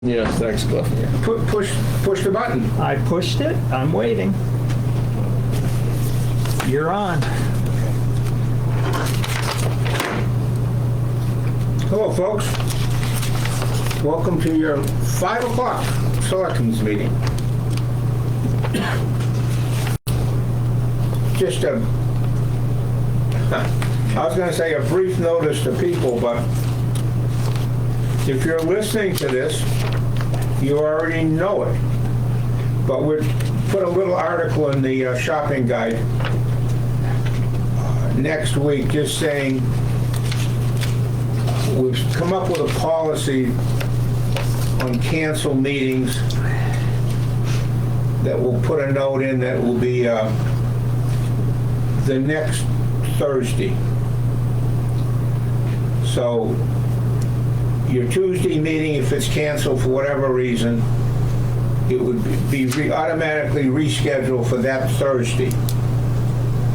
Yes, thanks, Cliff. Push the button. I pushed it. I'm waiting. You're on. Hello, folks. Welcome to your 5 o'clock Selectmen's meeting. Just I was going to say a brief notice to people, but if you're listening to this, you already know it. But we put a little article in the shopping guide next week just saying we've come up with a policy on cancel meetings that we'll put a note in that will be the next Thursday. So your Tuesday meeting, if it's canceled for whatever reason, it would be automatically rescheduled for that Thursday.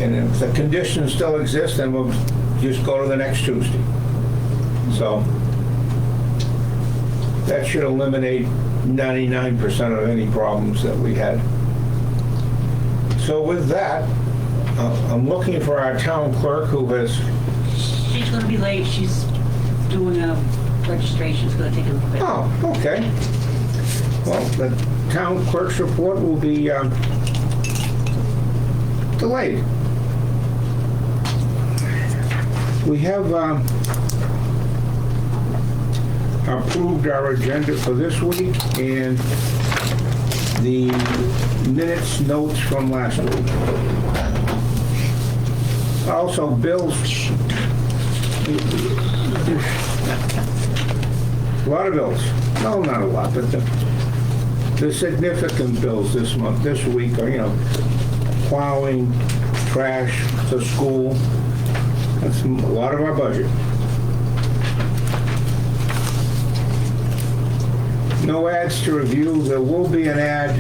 And if the conditions still exist, then we'll just go to the next Tuesday. So that should eliminate 99% of any problems that we had. So with that, I'm looking for our town clerk who has... She's going to be late. She's doing a registration. It's going to take a little bit. Oh, okay. Well, the town clerk's report will be delayed. We have approved our agenda for this week and the minutes notes from last week. Also, bills. A lot of bills. No, not a lot, but the significant bills this month, this week are, plowing, trash, the school. That's a lot of our budget. No ads to review. There will be an ad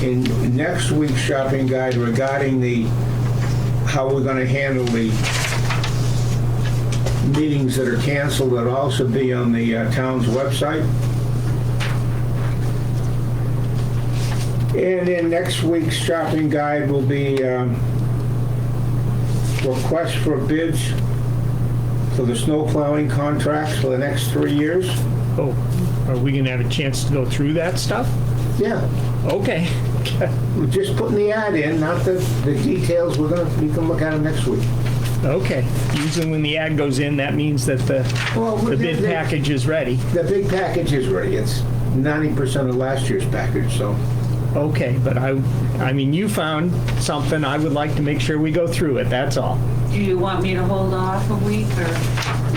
in next week's shopping guide regarding how we're going to handle the meetings that are canceled. That'll also be on the town's website. And in next week's shopping guide will be requests for bids for the snow plowing contracts for the next 3 years. Oh, are we going to have a chance to go through that stuff? Yeah. Okay. We're just putting the ad in, not the details. You can look at them next week. Okay. Usually when the ad goes in, that means that the bid package is ready. The big package is ready. It's 90% of last year's package, so. Okay, but I mean, you found something. I would like to make sure we go through it. That's all. Do you want me to hold off a week or?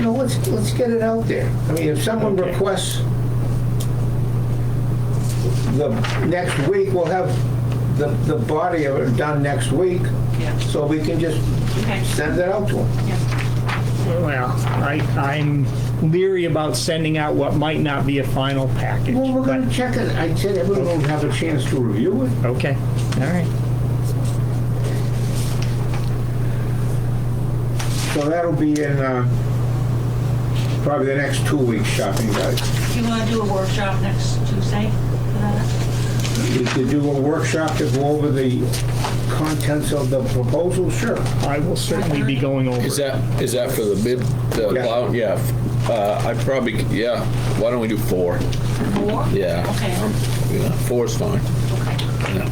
No, let's get it out there. I mean, if someone requests the next week, we'll have the body of it done next week. Yeah. So we can just send it out to them. Yeah. Well, I'm leery about sending out what might not be a final package. Well, we're going to check it. I said everyone will have a chance to review it. Okay. All right. So that'll be in probably the next 2 weeks shopping guide. Do you want to do a workshop next Tuesday for that? We could do a workshop to go over the contents of the proposal, sure. I will certainly be going over. Is that for the bid, Yeah. plow? Yeah. I'd probably, yeah. Why don't we do 4? 4? Yeah. Okay. 4 is fine. Okay. Yeah.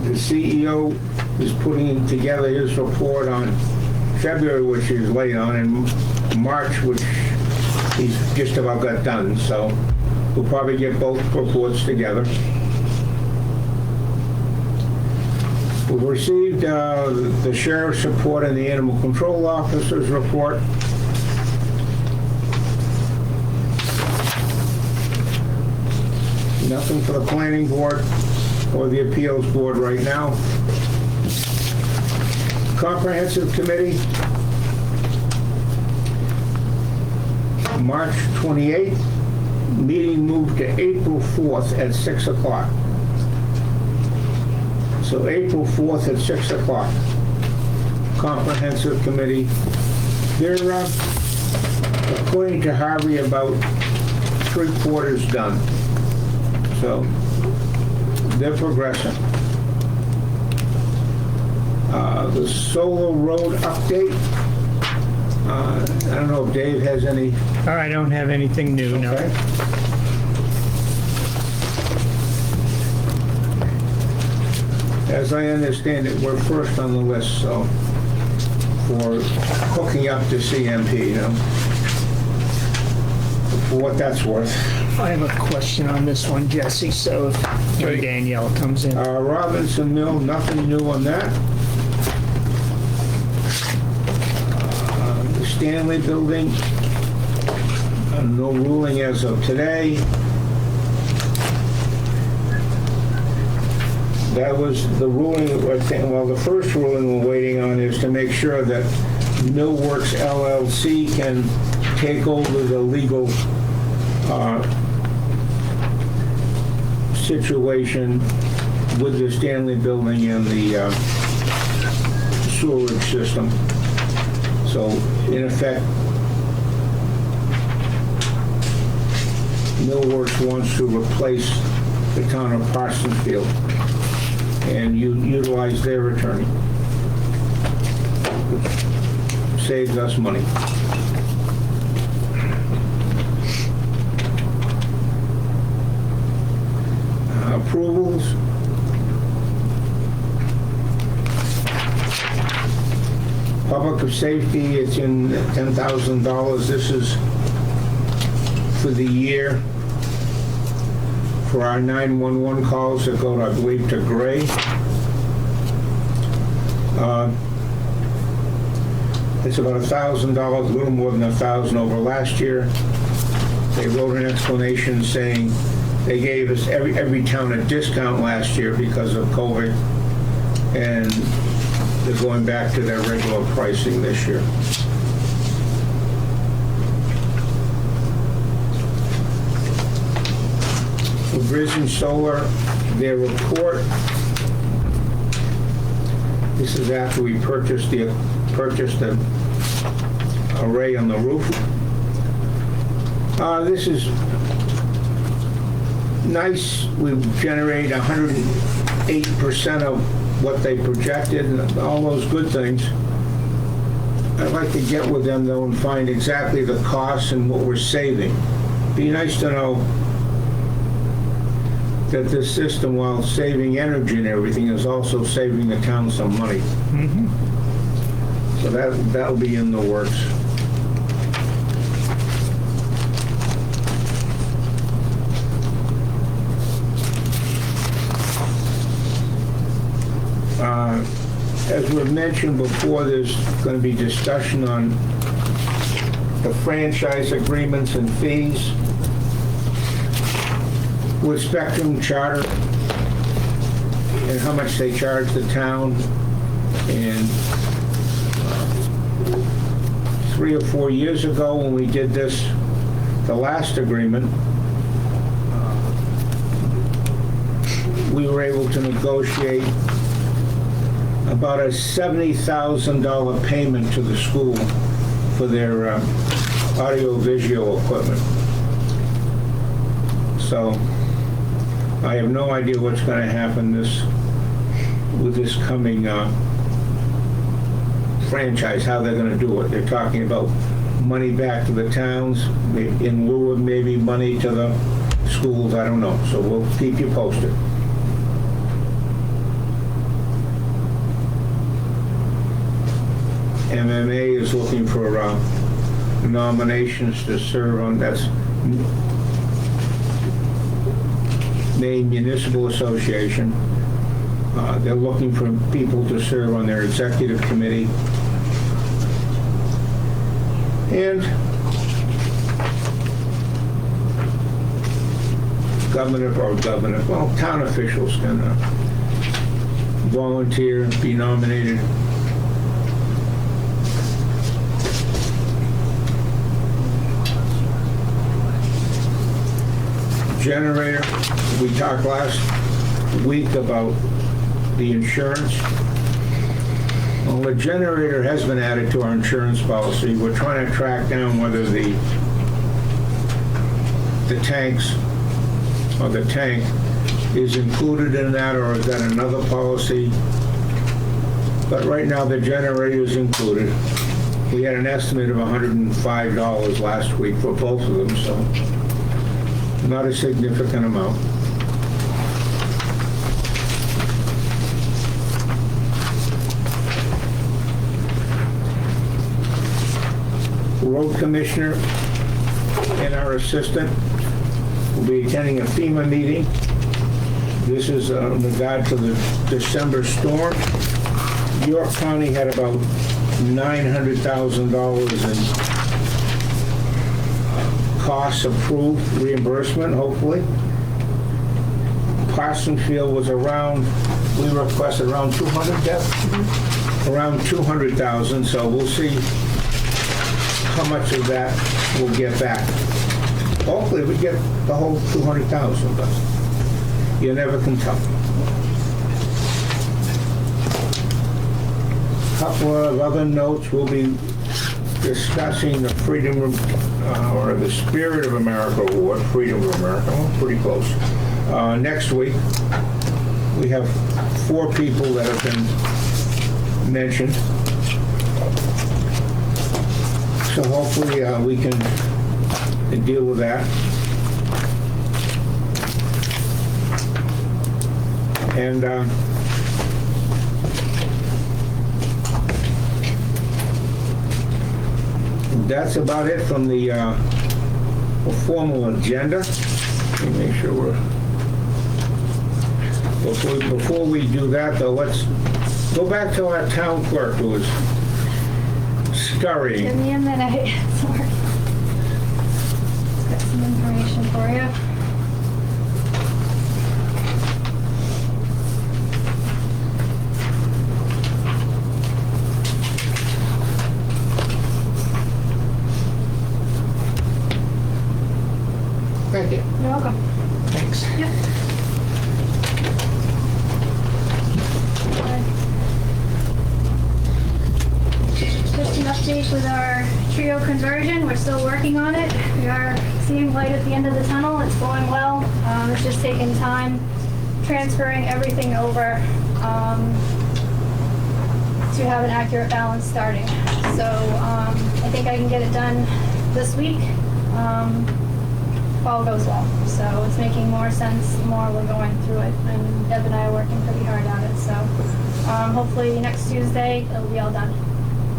The CEO is putting together his report on February, which he's late on, and March, which he's just about got done. So we'll probably get both reports together. We've received the sheriff's report and the animal control officer's report. Nothing for the planning board or the appeals board right now. Comprehensive committee, March 28th, meeting moved to April 4th at 6 o'clock. So April 4th at 6 o'clock. Comprehensive Committee. They're, according to Harvey, about 3/4 done. So they're progressing. The Solar Road update. I don't know if Dave has any. I don't have anything new, no. Okay. As I understand it, we're first on the list, so, for hooking up to CMP, you know, for what that's worth. I have a question on this one, Jesse, so if when Danielle comes in. Robinson Mill, nothing new on that. The Stanley Building, no ruling as of today. That was the ruling, I think, well, the first ruling we're waiting on is to make sure that Millworks LLC can take over the legal situation with the Stanley Building and the sewerage system. So, in effect, Millworks wants to replace the town of Parsonsfield and utilize their attorney, which saves us money. Approvals. Public safety, it's in $10,000. This is for the year for our 911 calls that go, I believe, to Gray. It's about $1,000, a little more than $1,000 over last year. They wrote an explanation saying they gave us every town a discount last year because of COVID, and they're going back to their regular pricing this year. For Vision Solar, their report, this is after we purchased the array on the roof. This is nice. We've generated 108% of what they projected and all those good things. I'd like to get with them though and find exactly the costs and what we're saving. Be nice to know that this system, while saving energy and everything, is also saving the town some money. Mm-hmm. So that'll be in the works. As we've mentioned before, there's going to be discussion on the franchise agreements and fees with Spectrum Charter and how much they charge the town. And 3 or 4 years ago when we did this, the last agreement, we were able to negotiate about a $70,000 payment to the school for their audio-visual equipment. So I have no idea what's going to happen with this coming franchise, how they're going to do it. They're talking about money back to the towns in lieu of maybe money to the schools. I don't know. So we'll keep you posted. MMA is looking for nominations to serve on, that's Maine Municipal Association. They're looking for people to serve on their executive committee. And town officials can volunteer, be nominated. Generator, we talked last week about the insurance. Well, the generator has been added to our insurance policy. We're trying to track down whether the tanks, or the tank, is included in that, or is that another policy? But right now, the generator is included. We had an estimate of $105 last week for both of them, so not a significant amount. Road commissioner and our assistant will be attending a FEMA meeting. This is in regard to the December storm. York County had about $900,000 in costs approved, reimbursement, hopefully. Parsonsfield was around, we requested around 200, Deb? Around 200,000, so we'll see how much of that we'll get back. Hopefully we get the whole 200,000, but you never can tell. Couple of other notes, we'll be discussing the Freedom or the Spirit of America Award, Freedom of America, well, pretty close. Next week, we have 4 people that have been mentioned. So hopefully we can deal with that. And that's about it from the formal agenda. Let me make sure we're... Before we do that, though, let's go back to our town clerk who was scurrying. Give me a minute. Sorry. Got some information for you. Thank you. You're welcome. Thanks. Yep. Just an update with our trio conversion. We're still working on it. We are seeing light at the end of the tunnel. It's going well. It's just taking time transferring everything over to have an accurate balance starting. So I think I can get it done this week. If all goes well. So it's making more sense the more we're going through it, and Deb and I are working pretty hard on it. So hopefully next Tuesday it'll be all done.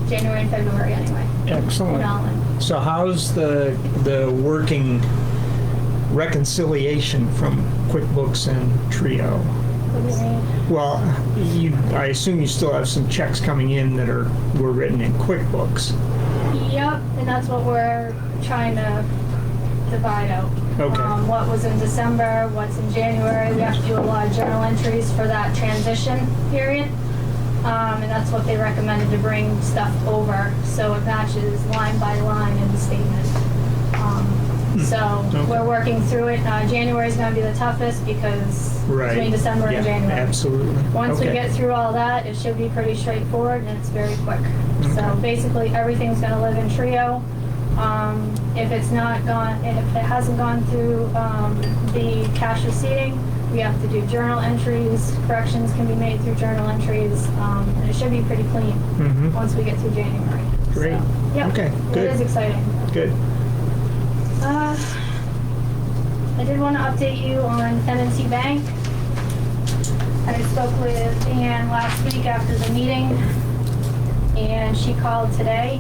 January and February anyway. Excellent. And all in. So how's the working reconciliation from QuickBooks and Trio? What do you mean? Well, I assume you still have some checks coming in that were written in QuickBooks. Yep, and that's what we're trying to divide out. Okay. What was in December, what's in January. We have to do a lot of journal entries for that transition period. And that's what they recommended, to bring stuff over so it matches line by line in the statement. So we're working through it. January is going to be the toughest because between December and January. Absolutely. Once we get through all that, it should be pretty straightforward and it's very quick. Okay. So basically everything's going to live in Trio. If it's not gone, if it hasn't gone through the cash receipting, we have to do journal entries. Corrections can be made through journal entries, and it should be pretty clean once we get through January. Great. So, yep, Okay, good. It is exciting. Good. I did want to update you on M&T Bank. I spoke with Ann last week after the meeting, and she called today.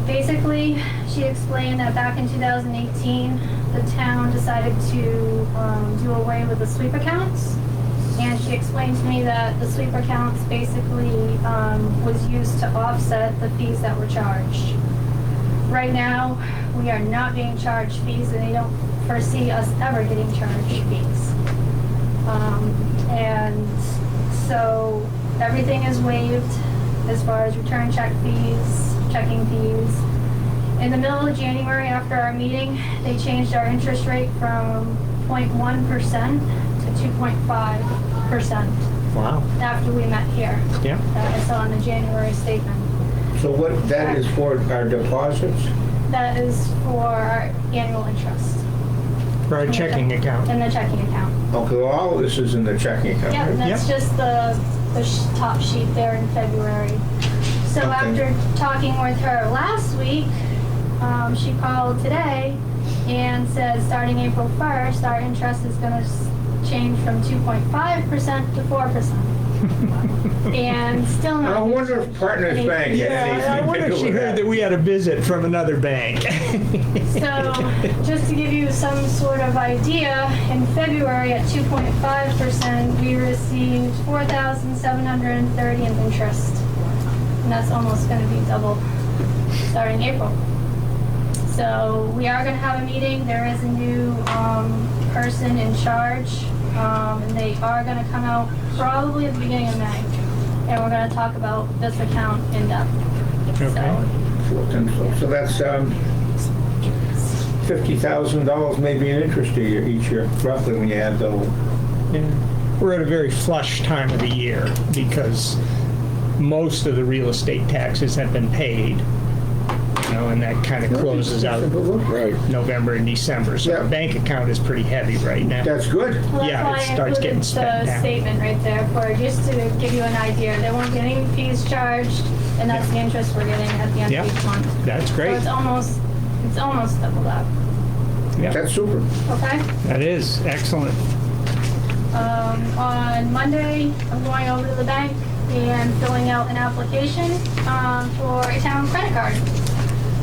Basically, she explained that back in 2018, the town decided to do away with the sweep accounts. And she explained to me that the sweep accounts basically was used to offset the fees that were charged. Right now, we are not being charged fees, and they don't foresee us ever getting charged fees. And so everything is waived as far as return check fees, checking fees. In the middle of January, after our meeting, they changed our interest rate from 0.1% to 2.5%. Wow. after we met here. Yeah. That I saw in the January statement. So what, that is for our deposits? That is for our annual interest For our checking account. in the checking account. Okay, well, all of this is in the checking account, Yep, right? that's Yep. just the top sheet there in February. So Okay. after talking with her last week, she called today and said starting April 1st, our interest is gonna change from 2.5% to 4%. And still not. I wonder if Partners Bank had Yeah, I anything wonder to if do she with heard that we had a visit from another bank. So, just to give you some sort of idea, in February at 2.5%, we received $4,730 in interest. And that's almost gonna be double starting April. So, we are gonna have a meeting. There is a new, person in charge. And they are gonna come out probably at the beginning of May. And we're gonna talk about this account in depth. Okay. So that's $50,000 maybe in interest each year, roughly, when you add the whole. Yeah. We're at a very flush time of the year because most of the real estate taxes have been paid. And that kind of closes out Right. November and December. So Yeah. our bank account is pretty heavy right now. That's good. Well, that's Yeah, why it I starts getting included spent the now. statement right there for, just to give you an idea. There won't be any fees charged, and that's the interest we're getting at the end Yeah. of each month. That's So great. it's almost double that, Yeah, That's super. okay? that is excellent. On Monday, I'm going over to the bank and filling out an application, for a town credit card.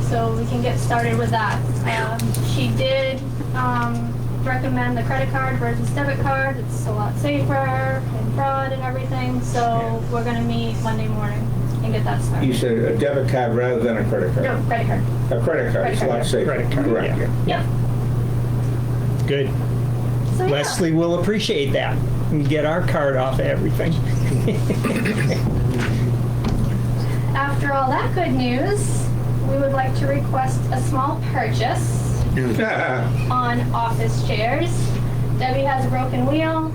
So we can get started with that. She did, recommend the credit card versus debit card. It's a lot safer and fraud and everything, so we're gonna meet Monday morning and get that You started. said a debit card rather than a credit No, card. credit card. A credit card, it's a lot safer. Credit card, Correct. yeah. Yep. Good. So, yeah. Leslie will appreciate that and get our card off of everything. After all that good news, we would like to request a small purchase on office chairs. Debbie has a broken wheel,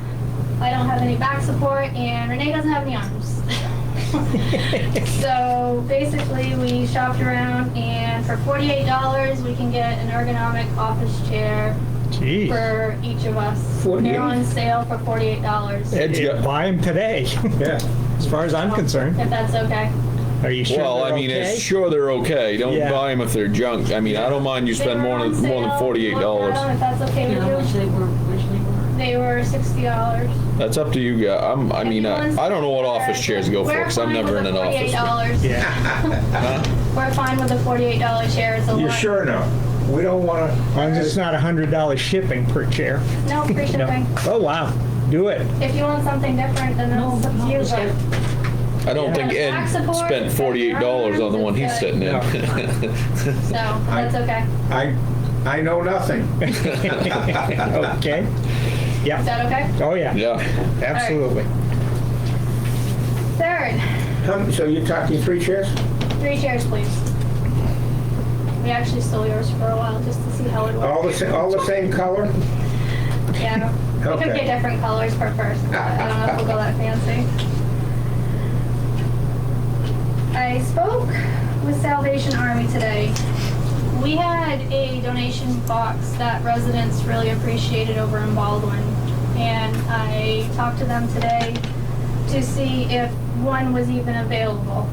I don't have any back support, and Renee doesn't have any arms. So basically, we shopped around, and for $48, we can get an ergonomic office chair Gee. for each of us. 48? They're on sale for $48, Ed's got, Buy them today, Yeah. as far as I'm concerned. if that's okay. Are you sure well, I they're mean, okay? it's sure they're okay. Don't Yeah. buy them if they're junk. I mean, I don't mind you They spend were more on than sale. $48. Look at 'em, if that's okay You with know how much you. they were originally were? They were $60. That's up to you guys. I mean, I don't know what office chairs go for because I'm never in an office. $48. Yeah. We're fine with the $48 chair. It's a You lot. sure now? We don't want As long as it's to. not $100 shipping per chair. No, free No. shipping. Oh, wow. Do it. If you want something different, then that's up to you. just But I don't think Yeah. Ed Back support, spent $48 on the one he's sitting in. so that's okay. I know nothing. Okay. Yeah. Is that okay? Oh, yeah. Yeah. Absolutely. Third, So you're talking 3 chairs? 3 chairs, please. We actually stole yours for a while just to see how it All works. all the same color? Yeah. We could Okay. get different colors for first, but I don't know if we'll go that fancy. I spoke with Salvation Army today. We had a donation box that residents really appreciated over in Baldwin, and I talked to them today to see if one was even available.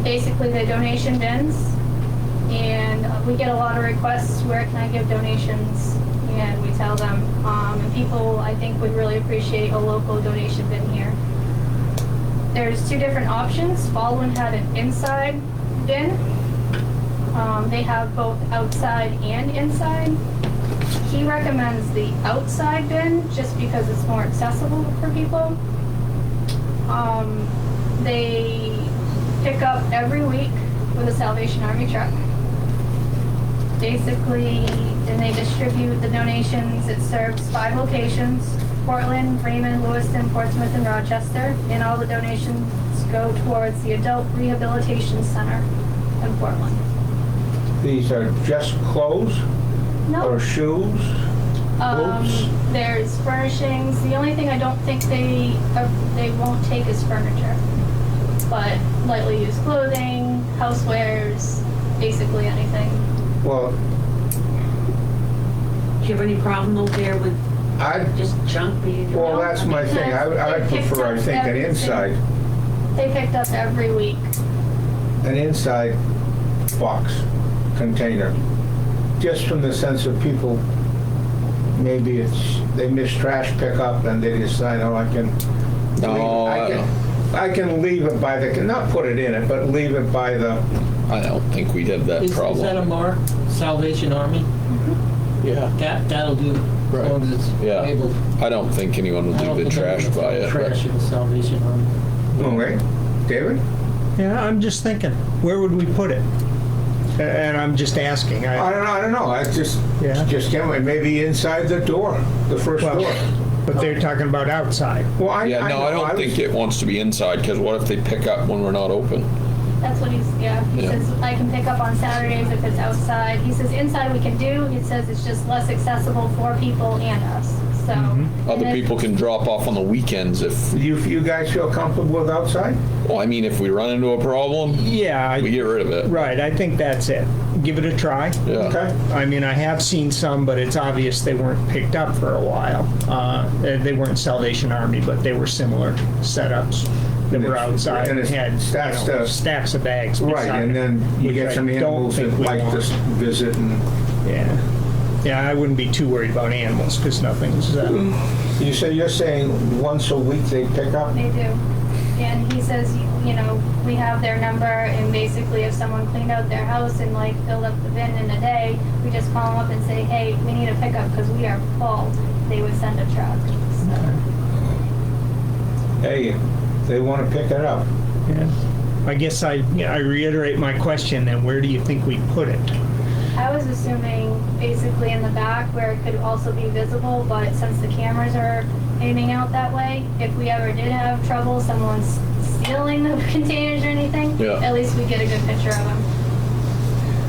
Basically, the donation bins, and we get a lot of requests, where can I give donations? And we tell them, and people, I think, would really appreciate a local donation bin here. There's 2 different options. Baldwin had an inside bin. They have both outside and inside. He recommends the outside bin just because it's more accessible for people. They pick up every week with a Salvation Army truck. Basically, and they distribute the donations. It serves 5 locations: Portland, Raymond, Lewiston, Portsmouth, and Rochester. And all the donations go towards the Adult Rehabilitation Center in Portland. These are just clothes or No, shoes? Oops. There's furnishings. The only thing I don't think they won't take is furniture. But lightly used clothing, housewares, basically anything. Well, Do you have any problem over there with I, just junk being around? well, that's my thing. I'd They picked prefer, I up think, an everything. inside, They picked up every week. box container. Just from the sense of people, maybe they miss trash pickup and they decide, oh, I can. No, I can leave it by the, not put it in it, but leave it by the, I don't think we'd have that Is that a problem. mark, Salvation Army? Yeah. That'll do, as Right. long as it's Yeah. labeled. I don't think anyone would I don't leave the think trash anyone's by throwing it. Trash but- in the Salvation Army. okay, David? Yeah, I'm just thinking, where would we put it? And I'm just asking. I don't know, I just Yeah. can't, maybe inside the door, the first Well, door. But they're talking about outside. Well, Yeah, no, I know, don't think it wants to be inside, because what if they pick up when we're not open? That's what he Yeah. says, I can pick up on Saturdays if it's outside. He says inside we can do, he says it's just less accessible for people and us, so. and Other if- people can drop off on the weekends if, You guys feel comfortable with outside? well, I mean, if we run into a problem, Yeah, we get rid of it. right, I think that's it. Give it a try. Yeah. Okay. I mean, I have seen some, but it's obvious they weren't picked up for a while. They weren't Salvation Army, but they were similar setups that were outside And and it's had stacks of- stacks of bags Right, beside and them, then you which get I some don't animals think that we like want. to visit and, Yeah. Yeah, I wouldn't be too worried about animals because nothing's. you're saying once a week they pick up? They do. And he says, we have their number and basically if someone cleaned out their house and like filled up the bin in a day, we just call them up and say, hey, we need a pickup because we are full. They would send a truck, so. Hey, they want to pick it up. Yeah. I guess I reiterate my question then, where do you think we put it? I was assuming basically in the back where it could also be visible, but since the cameras are aiming out that way, if we ever did have trouble, someone's stealing the containers or anything, Yeah. at least we get a good picture of them.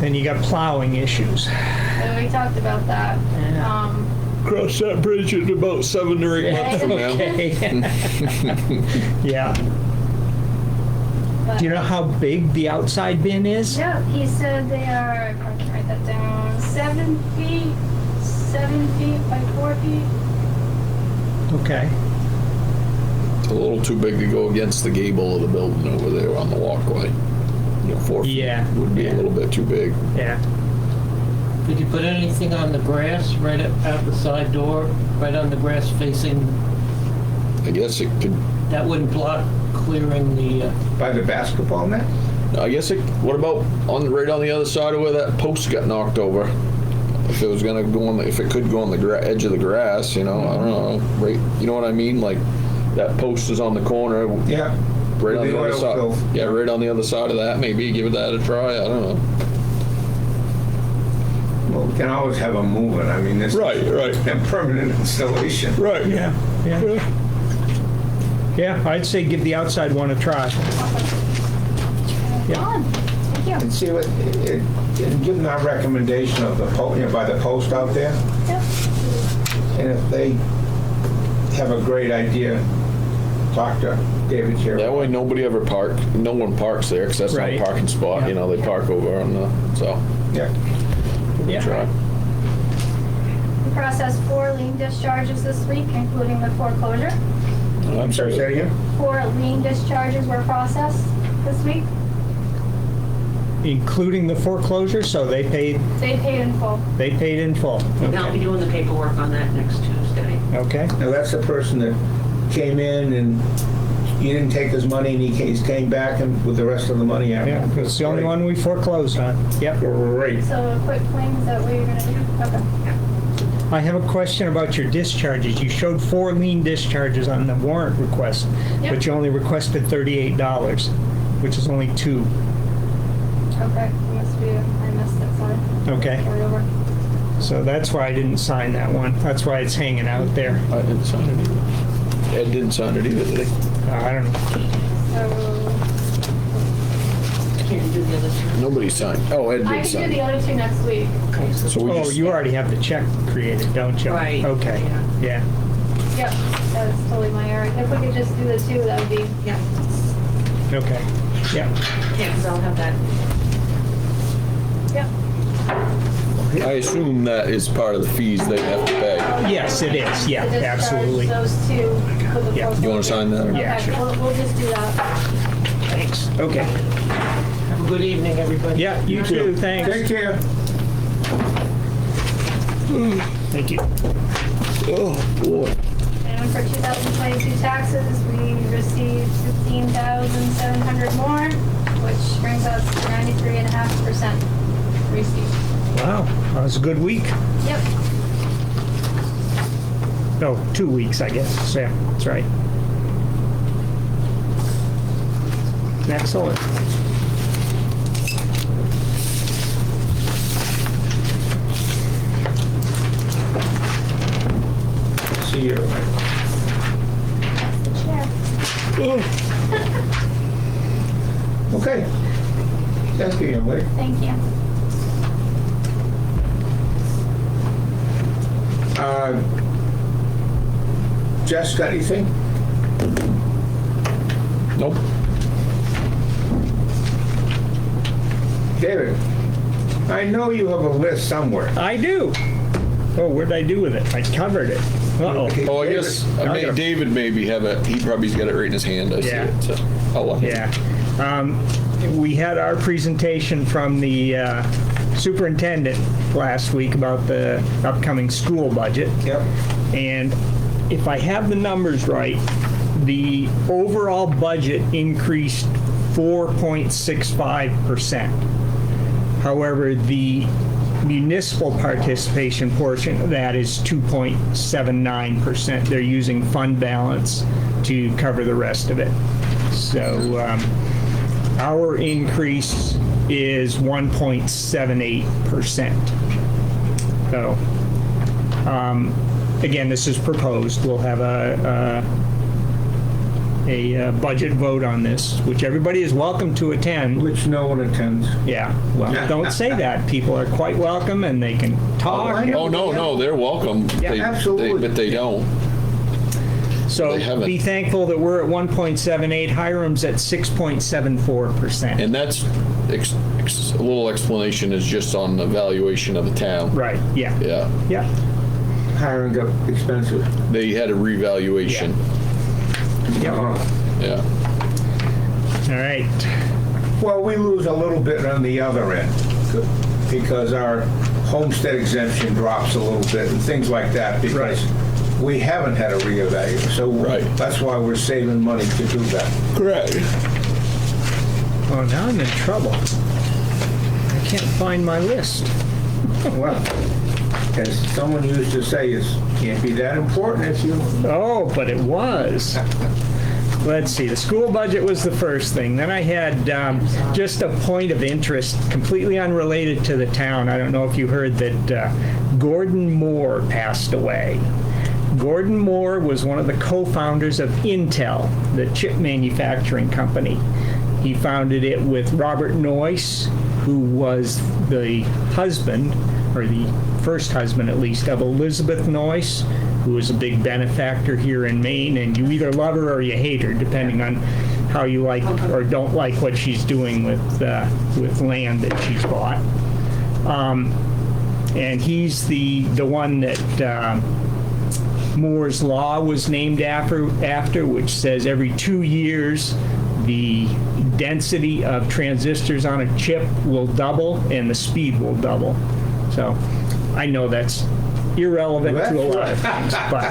Then you got plowing issues. So we talked about that. Yeah. Cross that bridge in about 7 or 8 months from now. Okay. Yeah. But- Do you know how big the outside bin is? Yeah, he said they are, I can write that down, 7 feet by 4 feet. Okay. It's a little too big to go against the gable of the building over there on the walkway. 4 feet Yeah, would be yeah. a little bit too big. Yeah. Did you put anything on the grass right out the side door, right on the grass facing, I guess it could, that wouldn't block clearing the, By the basketball net? I guess it, what about right on the other side of where that post got knocked over? If it was gonna go on, if it could go on the edge of the grass, I don't know, right, you know what I mean? Like, that post is on the corner, Yeah. right on The the other oil side. spill. Yeah, right on the other side of that, maybe give that a try, I don't know. Well, we can always have them moving. I mean, this Right. is a permanent installation. Right. Yeah. Yeah. Yeah, I'd say give the outside one a try. Yeah. On. Thank you. And see what, and give them our recommendation of the, by the post out there. Yep. And if they have a great idea, talk to David here. That way nobody ever no one parks there, because that's not Right. a parking spot, Yeah. they park over on the, so, Yeah. Yeah. try. We processed 4 lien discharges this week, including the foreclosure. I'm sorry, say that again? 4 lien discharges were processed this week. Including the foreclosure, so they paid They paid in full. in full. And I'll be doing the paperwork on that next Tuesday. Okay. Now, that's the person that came in and you didn't take his money and he came back and with the rest of the money out. Yeah, it's the only one we foreclosed on. Yep. Great. So a quick claim, is that what you're gonna do? Okay. I have a question about your discharges. You showed 4 lien discharges on the warrant request, Yep. but you only requested $38, which is only 2. Okay, must be, I missed it, sorry. Okay. Carry over. So that's why I didn't sign that one. That's why it's hanging out there. I didn't sign it either. Ed didn't sign it either, did he? I don't know. So, Can't do the other two. Nobody signed. Oh, Ed I did can do the sign. other two next week. So we Oh, just, you already have the check created, don't you? Right, Okay, yeah. Yep, that's totally my area. If we could just do the two, that would be, Yeah, Okay, yeah. yeah, because I'll have that. yep. I assume that is part of the fees they have to pay. Yes, it is, yeah, To discharge absolutely. those two for the Yeah. postal. You wanna sign that, or- Yeah, Okay, sure. we'll just do that. Thanks. Okay. Have a good evening, everybody. Yeah, you too, thanks. Take care. Thank you. Oh, boy. And for 2022 taxes, we received 15,700 more, which brings us to 93.5% received. Wow, that was a good week. Yep. No, 2 weeks, I guess. So, yeah, that's right. Excellent. See you. That's the chair. Okay. Thank you, young lady. Thank you. Jess, got anything? Nope. David, I know you have a list somewhere. I do. Oh, what did I do with it? I covered it. Uh-oh. Oh, I guess, David maybe have it, he probably's got it right in his hand, I see Yeah. it, so, I'll let him. Yeah. We had our presentation from the superintendent last week about the upcoming school budget. Yep. And if I have the numbers right, the overall budget increased 4.65%. However, the municipal participation portion of that is 2.79%. They're using fund balance to cover the rest of it. So our increase is 1.78%. So again, this is proposed. We'll have a budget vote on this, which everybody is welcome to attend. Which no one attends. Yeah, well, don't say that. People are quite welcome and they can talk. I know. Oh, no, they're welcome. Yeah, absolutely. But they don't. So They haven't. be thankful that we're at 1.78, Hiram's at 6.74%. And that's, a little explanation is just on the valuation of the town. Right, yeah, Yeah, yeah. Hiring got expensive. they had a revaluation. Uh-huh. Yeah. All right. Well, we lose a little bit on the other end because our homestead exemption drops a little bit and things like that because we haven't had a reevaluation. So Right. that's why we're saving money to do that. Correct. Oh, now I'm in trouble. I can't find my list. Well, as someone used to say, it can't be that important if you... Oh, but it was. Let's see, the school budget was the first thing. Then I had just a point of interest, completely unrelated to the town. I don't know if you heard that Gordon Moore passed away. Gordon Moore was one of the co-founders of Intel, the chip manufacturing company. He founded it with Robert Noyce, who was the husband, or the first husband at least, of Elizabeth Noyce, who was a big benefactor here in Maine, and you either love her or you hate her, depending on how you like or don't like what she's doing with land that she's bought. And he's the one that Moore's Law was named after, which says every 2 years the density of transistors on a chip will double and the speed will double. So I know that's irrelevant to a lot of things, but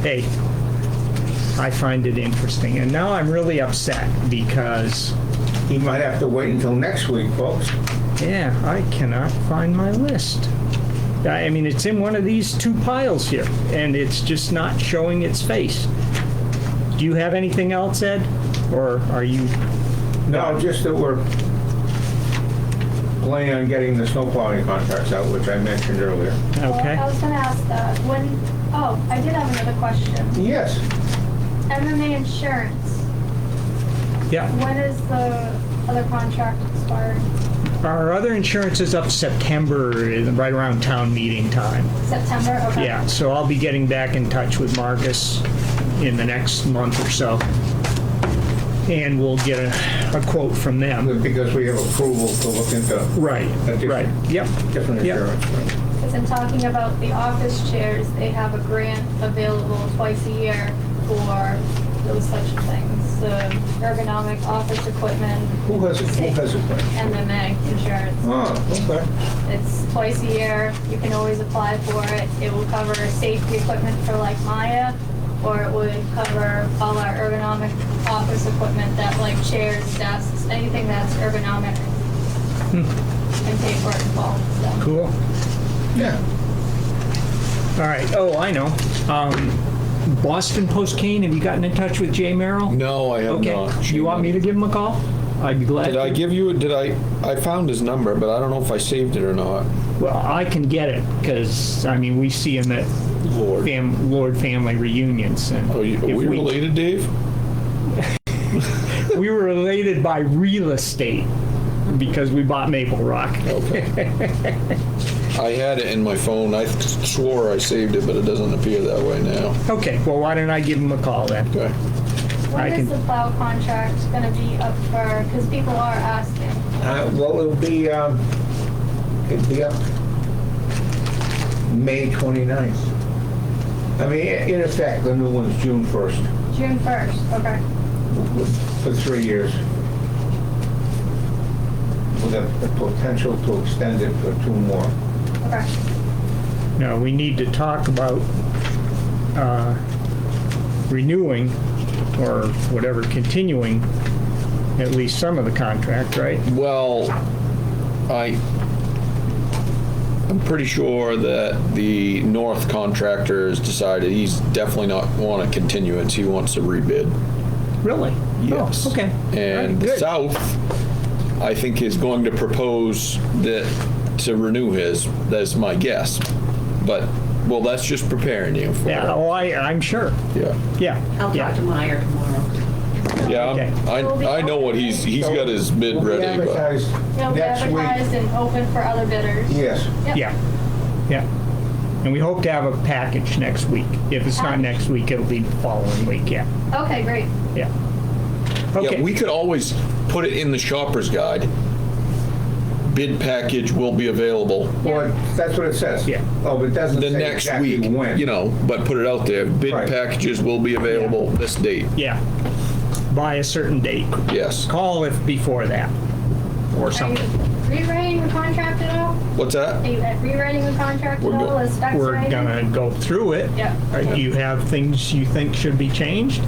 hey, I find it interesting. And now I'm really upset because, You might have to wait until next week, folks. yeah, I cannot find my list. I mean, it's in one of these two piles here, and it's just not showing its face. Do you have anything else, Ed? Or are you? No, just that we're planning on getting the snow plowing contracts out, which I mentioned earlier. Okay. Well, I was gonna ask that. I did have another question. Yes. MMA insurance, Yeah. when is the other contract expiring? Our other insurance is up September, right around town meeting time. September, okay. Yeah, so I'll be getting back in touch with Marcus in the next month or so. And we'll get a quote from them. Because we have approval to look into Right, right, yep. different Yep. insurance. Right? Because in talking about the office chairs, they have a grant available twice a year for those such things. The ergonomic office equipment, Who has it? MMA insurance. Oh, okay. It's twice a year. You can always apply for it. It will cover safety equipment for like Maya, or it would cover all our ergonomic office equipment that like chairs, desks, anything that's ergonomic and pay for it in full. So. Cool. Yeah. All right, oh, I know. Boston Post Cane, have you gotten in touch with Jay Merrill? No, I have Okay, not. you want me to give him a call? I'd be glad Did I to. give you, I found his number, but I don't know if I saved it or not. Well, I can get it, because, I mean, we see him at Lord. Lord family reunions. And Are we if related, Dave? We were related by real estate, because we bought Maple Rock. Okay. I had it in my phone. I swore I saved it, but it doesn't appear that way now. Okay, well, why don't I give him a call then? Okay. When I is can- the plow contract going to be up for, because people are asking. Well, it'll be up May 29th. I mean, in effect, the new one's June 1st June 1st, okay. for 3 years. With a potential to extend it for 2 more. Okay. No, we need to talk about renewing, or whatever, continuing at least some of the contract, right? Well, I'm pretty sure that the North contractor has decided he's definitely not want a continuance. He wants a rebid. Really? Yes. Oh, okay. And the Good. South, I think, is going to propose that to renew his. That's my guess. But, well, that's just preparing you for Yeah, it. oh, I'm sure. Yeah. Yeah. I'll yeah. talk to Meyer tomorrow. Yeah, Okay. I know what he's got his bid We'll be ready, but advertised It'll be next week. advertised and open for other bidders. Yes. Yep. Yeah. Yeah. And we hope to have a package next week. If it's not next week, it'll be the following week, yeah. Okay, great. Yeah. Okay. yeah, we could always put it in the shopper's guide. Bid package will be available Well, that's what it says. Yeah. Oh, but it doesn't the say next exactly week, when. you know, but put it out there. Bid Right. packages will be available this date. Yeah. By a certain date. Yes. Call if before that, or Are you something. rewriting the contract at all? What's that? Are you rewriting the contract We're at all? go- Is specs We're writing? gonna go through it. Yeah. Do you have things you think should be changed?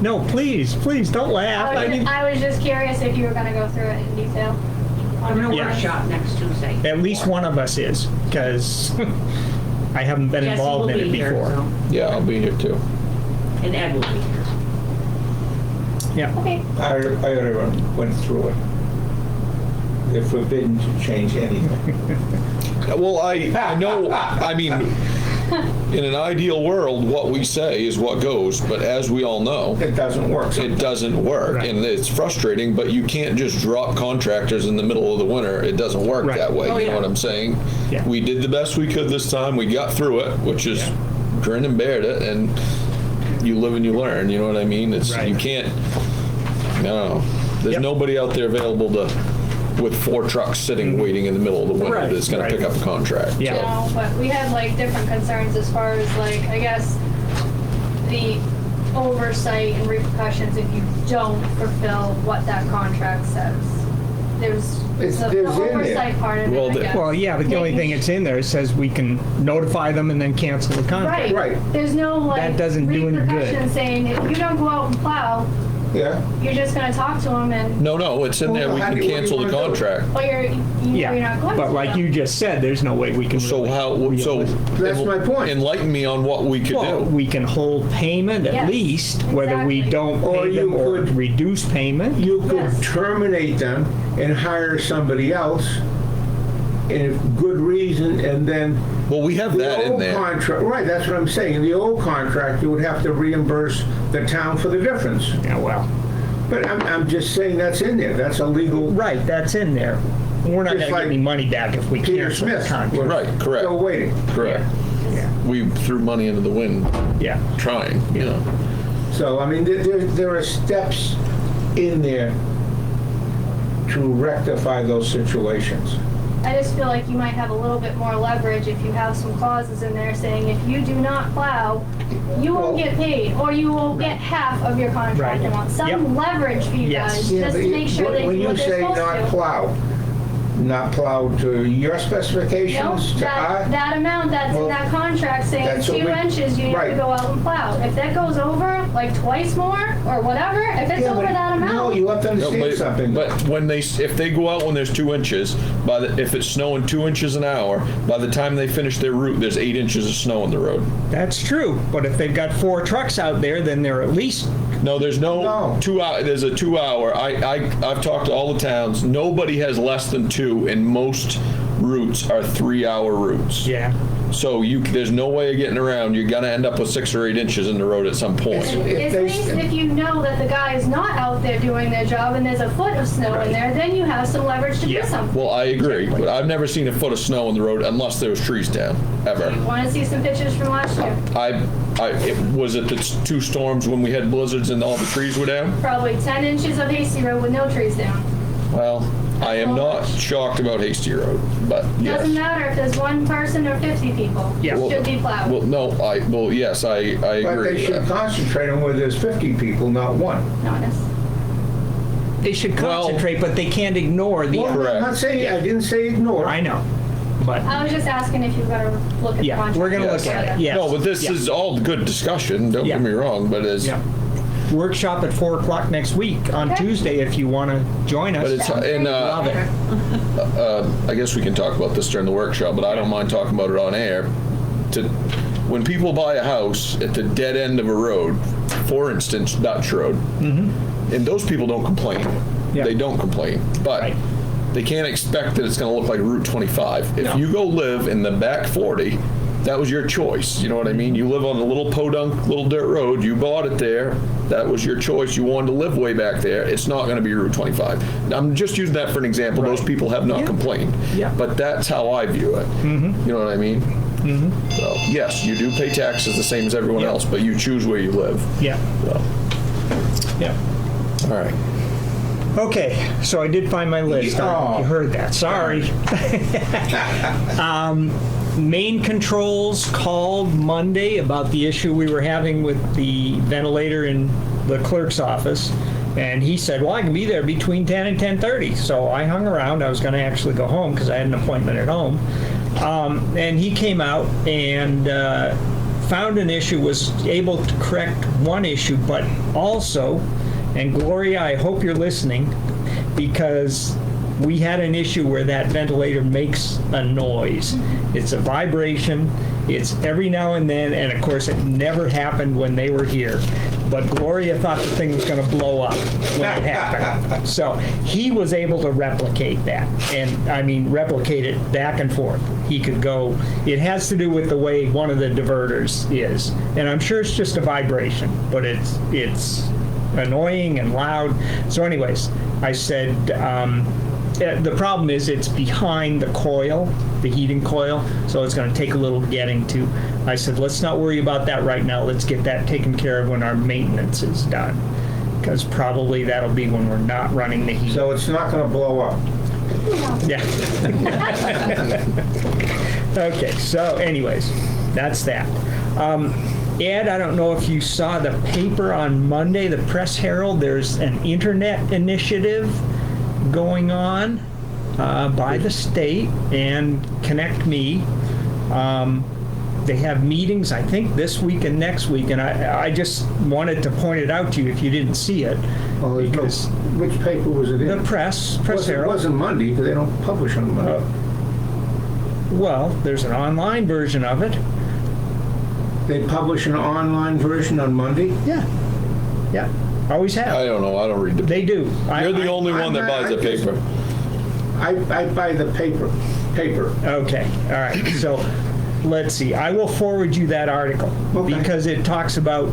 No, please, don't laugh. I mean, I was just curious if you were gonna go through it in detail. I'm in a Yeah. workshop next Tuesday. at least one of us is, because I haven't been Jesse involved will in be it here, before. so- Yeah, I'll be here too. And Ed will be here. Yeah. Okay. I already went through it. They're forbidden to change anything. Well, I know, I mean, in an ideal world, what we say is what goes, but as we all know, It doesn't work. it doesn't work. Right. And it's frustrating, but you can't just drop contractors in the middle of the winter. It doesn't work Right. that way. Oh, You know yeah. what I'm saying? Yeah. We did the best we could this time. We got through it, which is grin and bear it, and you live and you learn. You know what I mean? It's Right. you can't. No, there's Yep. nobody out there available to, with 4 trucks sitting waiting in the middle of the winter Right, that's going right. to pick up a contract. Yeah. You know, but we had like different concerns as far as like, I guess, the oversight and repercussions if you don't fulfill what that contract says. There's It's- the there's in there. oversight part of Well, it, I the- guess. Well, yeah, but the only thing that's in there says we can notify them and then cancel the contract. Right. Right. There's no like That doesn't do any good. repercussion saying if you don't go out and plow, Yeah. you're just gonna talk to them and, No, it's in there. Well, We how can do you- cancel what the do you wanna do? contract. but you're Yeah, not going to. but like you just said, there's no way we can So really- how? So That's my point. Enlighten me on what we could Well, do. we can hold payment at Yes, least, whether we exactly. don't Or pay them you or could- reduce payment. You could Yes. terminate them and hire somebody else in good reason, and then Well, we have the that in old there. contract, right, that's what I'm saying. In the old contract, you would have to reimburse the town for the difference. Yeah, well, But I'm just saying that's in there. That's a legal. Right, that's in there. We're not Just gonna like get any money back if we Peter cancel the Smith. contract. Right, correct. Still waiting. Correct. Yeah, We threw money into the wind yeah. trying, you know. So, I mean, there are steps in there to rectify those situations. I just feel like you might have a little bit more leverage if you have some clauses in there saying if you do not plow, you won't get paid, or you will get half of your contract Right. amount. Some Yep. leverage for you Yes. guys, Yeah, just but to make sure they when do you what they're say supposed not to. not plow to your No, specifications, to our. that amount that's Well, in that contract saying that's what 2 we- inches, you have right. to go out and plow. If that goes over, like twice more, or whatever, if it's Yeah, over but- that amount. No, you have to No, understand something. but when if they go out when there's 2 inches, if it's snowing 2 inches an hour, by the time they finish their route, there's 8 inches of snow on the road. That's true, but if they've got 4 trucks out there, then they're at least, No, there's no No. 2 hour. There's a 2 hour. I've talked to all the towns. Nobody has less than 2, and most routes are 3-hour routes. yeah. So there's no way of getting around. You're gonna end up with 6 or 8 inches in the road at some point. It's least if you know that the guy is not out there doing their job and there's a foot of snow in there, then you have some leverage to Yeah. do something. Well, I agree, but I've never seen a foot of snow on the road unless there was trees down, ever. Want to see some pictures from last year? Was it the 2 storms when we had blizzards and all the trees were down? Probably 10 inches of Hasty Road with no trees down. Well, I am not shocked about Hasty Road, but yes. Doesn't matter if there's 1 person or 50 people. Yeah. It should be plowed. Well, no, yes, I agree. But they with should that. concentrate on where there's 50 people, not 1. Not necessarily. They should Well- concentrate, but they can't ignore the, Well, I'm not saying, I didn't say ignore. I know, but, I was just asking if you've got to look at the yeah, contract. we're gonna Yes. look at it, yes. No, but this Yeah. is all good discussion, don't Yeah. get me wrong, but as, Yeah. Workshop at 4 o'clock next week on Okay. Tuesday if you want to join us. but it's, and Love it. I guess we can talk about this during the workshop, but I don't mind talking about it on air. When people buy a house at the dead end of a road, for instance, Dutch Road, and those people don't complain. Yeah. They don't complain, but Right. they can't expect that it's going to look like Route 25. If No. you go live in the back 40, that was your choice. You know what I mean? You live on a little podunk, little dirt road. You bought it there. That was your choice. You wanted to live way back there. It's not going to be Route 25. I'm just using that for an example. Those people have not Yeah. complained. Yeah. But that's how I view it. You know what I mean? So, yes, you do pay taxes the same as everyone else, but you choose where you live. Yeah, So, yeah. all right. Okay, so I did find my list. Oh. You heard that, sorry. Main controls called Monday about the issue we were having with the ventilator in the clerk's office. And he said, well, I can be there between 10 and 10:30. So I hung around. I was going to actually go home because I had an appointment at home. And he came out and found an issue, was able to correct one issue, but also, and Gloria, I hope you're listening, because we had an issue where that ventilator makes a noise. It's a vibration. It's every now and then, and of course, it never happened when they were here. But Gloria thought the thing was going to blow up when it happened. So he was able to replicate that, and I mean replicate it back and forth. He could go. It has to do with the way one of the diverters is, and I'm sure it's just a vibration, but it's annoying and loud. So anyways, I said, the problem is it's behind the coil, the heating coil, so it's going to take a little getting to. I said, let's not worry about that right now. Let's get that taken care of when our maintenance is done, because probably that'll be when we're not running the heat. So it's not going to blow up. Yeah. Okay, so anyways, that's that. Ed, I don't know if you saw the paper on Monday, the Press Herald. There's an internet initiative going on by the state and Connect Me. They have meetings, I think, this week and next week, and I just wanted to point it out to you if you didn't see it. Well, there's no- Because which paper was it in? the Press It Herald. wasn't Monday, because they don't publish on Monday. Well, there's an online version of it. They publish an online version on Monday? Yeah. Yeah. Always I have. don't know. I don't read the. They do. You're the only one that buys the paper. I buy the paper. Okay. All right. So let's see, I will forward you that article Okay. because it talks about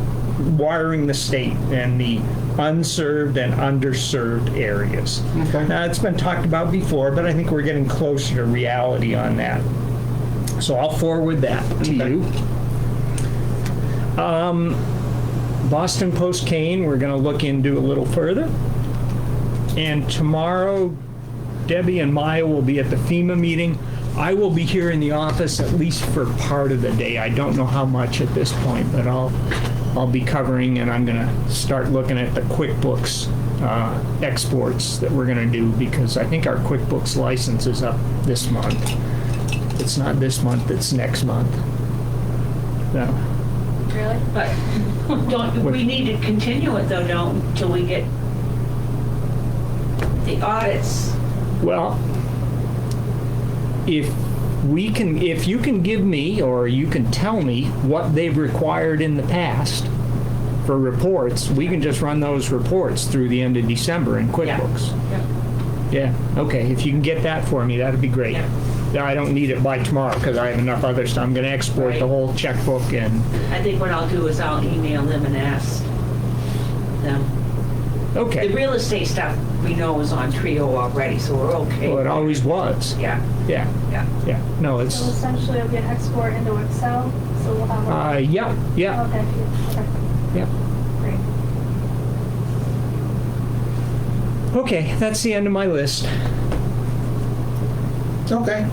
wiring the state and the unserved and underserved areas. Okay. Now, it's been talked about before, but I think we're getting closer to reality on that. So I'll forward that to you. Boston Post Kane, we're going to look into a little further. And tomorrow, Debbie and Maya will be at the FEMA meeting. I will be here in the office at least for part of the day. I don't know how much at this point, but I'll be covering, and I'm going to start looking at the QuickBooks exports that we're going to do, because I think our QuickBooks license is up this month. It's not this month, it's next month. So, Really? But we need to continue it though, don't, till we get the audits. well, if you can give me, or you can tell me what they've required in the past for reports, we can just run those reports through the end of December in QuickBooks. Yeah, okay, if you can get that for me, that'd be great. Yeah. Now, I don't need it by tomorrow because I have enough other stuff. I'm gonna export the Right. whole checkbook and, I think what I'll do is I'll email them and ask them. The okay. real estate stuff we know is on Trio already, so we're okay. Well, it always was. Yeah, Yeah, yeah. yeah. No, So it's, essentially it'll be an export into Excel, so we'll have a... yeah, yeah, Okay, okay, yeah. great. Okay, that's the end of my list. Okay,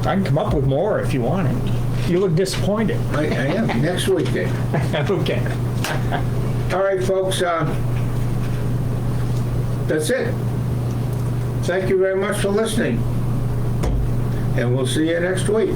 I can come up with more if you want it. You look disappointed. I am. Next week then. Okay. All right, folks, that's it. Thank you very much for listening. And we'll see you next week.